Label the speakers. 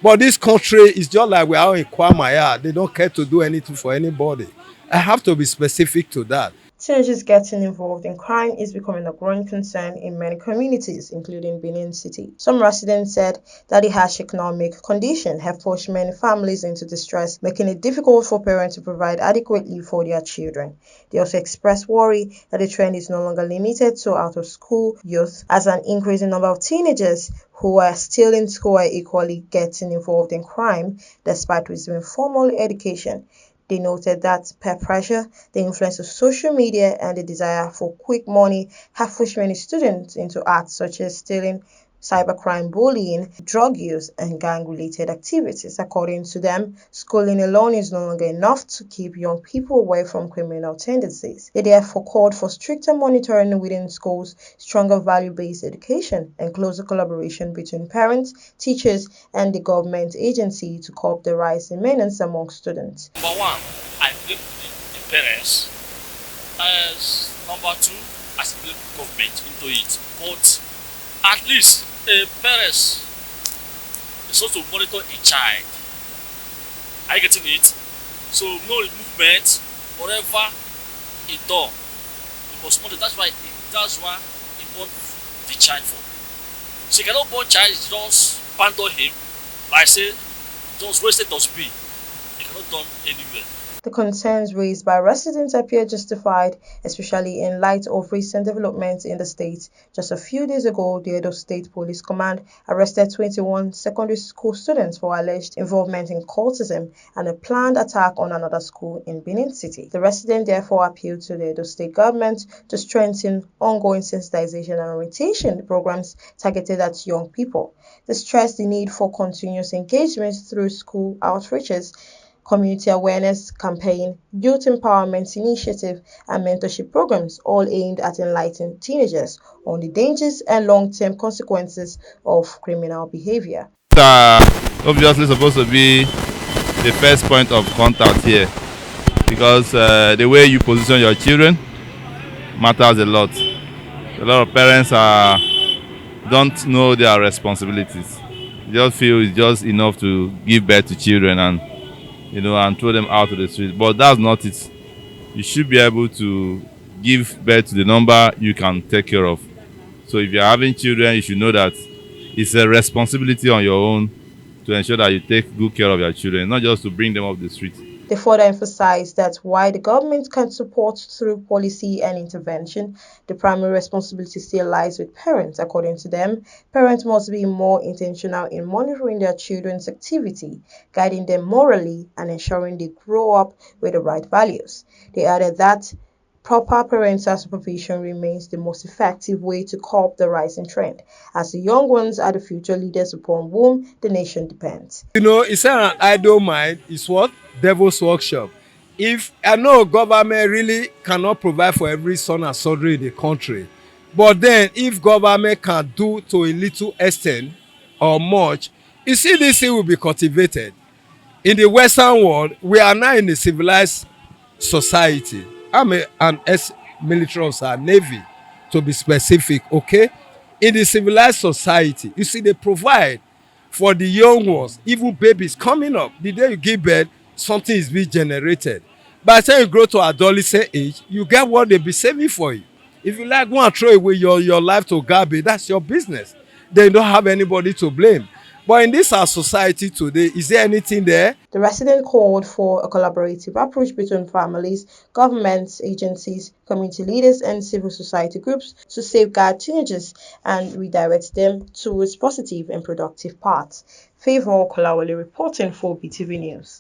Speaker 1: But this country is just like we are in Kwamaya. They don't care to do anything for anybody. I have to be specific to that.
Speaker 2: Teenagers getting involved in crime is becoming a growing concern in many communities, including Benin City. Some residents said that the harsh economic conditions have pushed many families into distress, making it difficult for parents to provide adequately for their children. They also expressed worry that the trend is no longer limited to out-of-school youth, as an increasing number of teenagers who are still in school are equally getting involved in crime despite receiving formal education. They noted that peer pressure, the influence of social media, and the desire for quick money have pushed many students into acts such as stealing, cybercrime, bullying, drug use, and gang-related activities. According to them, schooling alone is no longer enough to keep young people away from criminal tendencies. They therefore called for stricter monitoring within schools, stronger value-based education, and closer collaboration between parents, teachers, and the government agency to curb the rise in menace among students.
Speaker 3: Number one, I blame the parents. As number two, I blame government into it. But at least parents is supposed to monitor a child. Are you getting it? So no movement, whatever it does, you must monitor. That's why he born the child for. So you cannot born child just abandon him. Like I say, just wasted to be. It cannot done anywhere.
Speaker 2: The concerns raised by residents appear justified, especially in light of recent developments in the state. Just a few days ago, the Edo State Police Command arrested 21 secondary school students for alleged involvement in cultism and a planned attack on another school in Benin City. The resident therefore appealed to the Edo State government to strengthen ongoing sensitization and orientation programs targeted at young people. They stressed the need for continuous engagement through school outreaches, community awareness campaign, youth empowerment initiative, and mentorship programs, all aimed at enlightening teenagers on the dangers and long-term consequences of criminal behavior.
Speaker 4: Are obviously supposed to be the first point of contact here because the way you position your children matters a lot. A lot of parents don't know their responsibilities. They just feel it's just enough to give birth to children and throw them out to the street. But that's not it. You should be able to give birth to the number you can take care of. So if you're having children, you should know that it's a responsibility on your own to ensure that you take good care of your children, not just to bring them off the street.
Speaker 2: They further emphasized that while the government can support through policy and intervention, the primary responsibility still lies with parents. According to them, parents must be more intentional in monitoring their children's activity, guiding them morally, and ensuring they grow up with the right values. They added that proper parental supervision remains the most effective way to curb the rising trend, as the young ones are the future leaders upon whom the nation depends.
Speaker 1: It's an idle mind is what? Devil's workshop. If I know government really cannot provide for every son and soldier in the country, but then if government can do to a little extent or much, you see this thing will be cultivated. In the Western world, we are now in a civilized society. I'm an ex-military officer, Navy, to be specific, okay? In the civilized society, you see, they provide for the young ones, even babies coming up. The day you give birth, something is being generated. By the time you grow to adolescent age, you get what they be saving for you. If you like, go and throw away your life to garbage, that's your business. Then you don't have anybody to blame. But in this our society today, is there anything there?
Speaker 2: The resident called for a collaborative approach between families, governments, agencies, community leaders, and civil society groups to safeguard teenagers and redirect them towards positive and productive paths. Favor Kolawole reporting for BTV News.